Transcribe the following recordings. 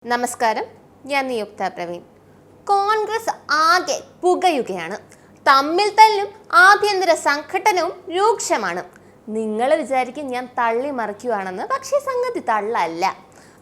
നമസ്കാരം, ഞാൻ നിയുക്ത പ്രവീൺ. കോൺഗ്രസ് ആകെ പുകയുകയാണ്. തമ്മിൽ തല്ലും ആഭ്യന്തര സംഘട്ടനവും രൂക്ഷമാണ്. നിങ്ങൾ വിചാരിക്കും ഞാൻ തള്ളി മറിക്കുകയാണെന്ന്. പക്ഷേ സംഗതി തള്ളല്ല.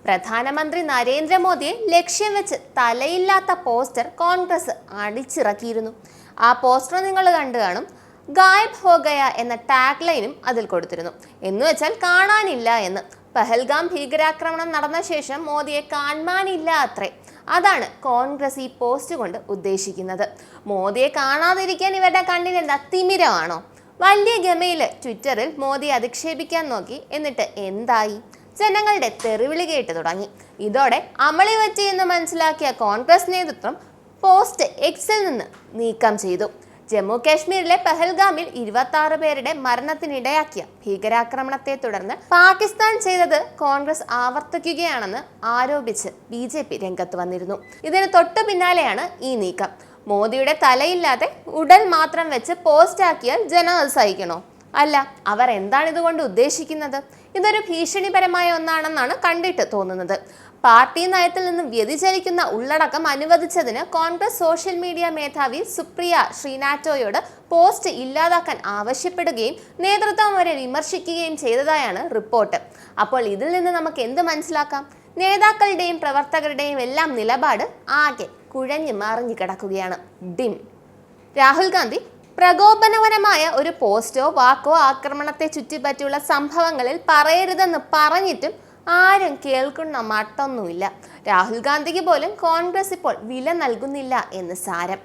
പ്രധാനമന്ത്രി നരേന്ദ്രമോദിയെ ലക്ഷ്യം വെച്ച് തലയില്ലാത്ത പോസ്റ്റർ കോൺഗ്രസ് അടിച്ചിറക്കിയിരുന്നു. ആ പോസ്റ്റർ നിങ്ങൾ കണ്ടു കാണും. ഗായബ് ഹോ ഗയ എന്ന ടാഗ് ലൈനും അതിൽ കൊടുത്തിരുന്നു. എന്നുവെച്ചാൽ കാണാനില്ല എന്ന്. പഹൽഗാം ഭീകരാക്രമണം നടന്ന ശേഷം മോദിയെ കാണാനില്ല അത്രേ. അതാണ് കോൺഗ്രസ് ഈ പോസ്റ്റ് കൊണ്ട് ഉദ്ദേശിക്കുന്നത്. മോദിയെ കാണാതിരിക്കാൻ ഇവരുടെ കണ്ണിലെന്താ തിമിരമാണോ? വലിയ ഗമയിൽ ട്വിറ്ററിൽ മോദിയെ അധിക്ഷേപിക്കാൻ നോക്കി. എന്നിട്ട് എന്തായി? ജനങ്ങളുടെ തെറിവിളി കേട്ട് തുടങ്ങി. ഇതോടെ അമളി പറ്റി എന്ന് മനസ്സിലാക്കിയ കോൺഗ്രസ് നേതൃത്വം പോസ്റ്റ് എക്സിൽ നിന്ന് നീക്കം ചെയ്തു. ജമ്മു കാശ്മീരിലെ പഹൽഗാമിൽ 26 പേരുടെ മരണത്തിനിടയാക്കിയ ഭീകരാക്രമണത്തെ തുടർന്ന് പാകിസ്ഥാൻ ചെയ്തത് കോൺഗ്രസ് ആവർത്തിക്കുകയാണെന്ന് ആരോപിച്ച് BJP രംഗത്ത് വന്നിരുന്നു. ഇതിന് തൊട്ടു പിന്നാലെയാണ് ഈ നീക്കം. മോദിയുടെ തലയില്ലാതെ ഉടൽ മാത്രം വെച്ച് പോസ്റ്റ് ആക്കിയാൽ ജനം അത് സഹിക്കണോ? അല്ല, അവർ എന്താണ് ഇതുകൊണ്ട് ഉദ്ദേശിക്കുന്നത്? ഇതൊരു ഭീഷണിപരമായ ഒന്നാണെന്നാണ് കണ്ടിട്ട് തോന്നുന്നത്. പാർട്ടി നയത്തിൽ നിന്നും വ്യതിചലിക്കുന്ന ഉള്ളടക്കം അനുവദിച്ചതിന് കോൺഗ്രസ് സോഷ്യൽ മീഡിയ മേധാവി സുപ്രിയ ശ്രീനാഥോയോട് പോസ്റ്റ് ഇല്ലാതാക്കാൻ ആവശ്യപ്പെടുകയും നേതൃത്വം വരെ വിമർശിക്കുകയും ചെയ്തതായാണ് റിപ്പോർട്ട്. അപ്പോൾ ഇതിൽ നിന്ന് നമുക്ക് എന്ത് മനസ്സിലാക്കാം? നേതാക്കളുടെയും പ്രവർത്തകരുടെയും എല്ലാം നിലപാട് ആകെ കുഴഞ്ഞു മറിഞ്ഞു കിടക്കുകയാണ്. ഡിം. രാഹുൽ ഗാന്ധി പ്രകോപനപരമായ ഒരു പോസ്റ്റോ വാക്കോ ആക്രമണത്തെ ചുറ്റിപ്പറ്റിയുള്ള സംഭവങ്ങളിൽ പറയരുതെന്ന് പറഞ്ഞിട്ടും ആരും കേൾക്കുന്ന മട്ടൊന്നുമില്ല. രാഹുൽ ഗാന്ധിക്ക് പോലും കോൺഗ്രസ് ഇപ്പോൾ വില നൽകുന്നില്ല എന്ന് സാരം.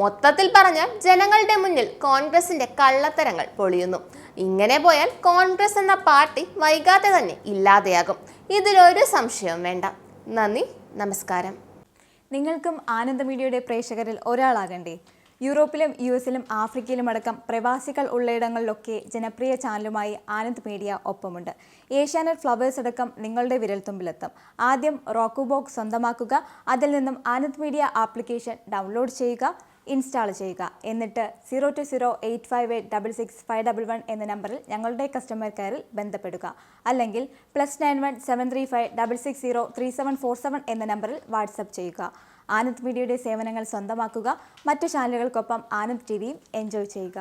മൊത്തത്തിൽ പറഞ്ഞാൽ ജനങ്ങളുടെ മുന്നിൽ കോൺഗ്രസിന്റെ കള്ളത്തരങ്ങൾ പൊളിയുന്നു. ഇങ്ങനെ പോയാൽ കോൺഗ്രസ് എന്ന പാർട്ടി വൈകാതെ തന്നെ ഇല്ലാതെയാകും. ഇതിലൊരു സംശയവും വേണ്ട. നന്ദി, നമസ്കാരം. നിങ്ങൾക്കും ആനന്ദ മീഡിയയുടെ പ്രേക്ഷകരിൽ ഒരാളാകണ്ടേ? യൂറോപ്പിലും US-ലും ആഫ്രിക്കയിലും അടക്കം പ്രവാസികൾ ഉള്ളയിടങ്ങളിലൊക്കെ ജനപ്രിയ ചാനലുമായി ആനന്ദ് മീഡിയ ഒപ്പമുണ്ട്. ഏഷ്യാനെറ്റ് ഫ്ലവേഴ്സ് അടക്കം നിങ്ങളുടെ വിരൽത്തുമ്പിലെത്തും. ആദ്യം റോക്കു ബോക്സ് സ്വന്തമാക്കുക. അതിൽ നിന്നും ആനന്ദ് മീഡിയ ആപ്ലിക്കേഷൻ ഡൗൺലോഡ് ചെയ്യുക, ഇൻസ്റ്റാൾ ചെയ്യുക. എന്നിട്ട് 02085866511 എന്ന നമ്പറിൽ ഞങ്ങളുടെ കസ്റ്റമർ കെയറിൽ ബന്ധപ്പെടുക. അല്ലെങ്കിൽ +91 735 660 3747 എന്ന നമ്പറിൽ വാട്സപ്പ് ചെയ്യുക. ആനന്ദ് മീഡിയയുടെ സേവനങ്ങൾ സ്വന്തമാക്കുക. മറ്റു ചാനലുകൾക്കൊപ്പം ആനന്ദ് TVയും എൻജോയ് ചെയ്യുക.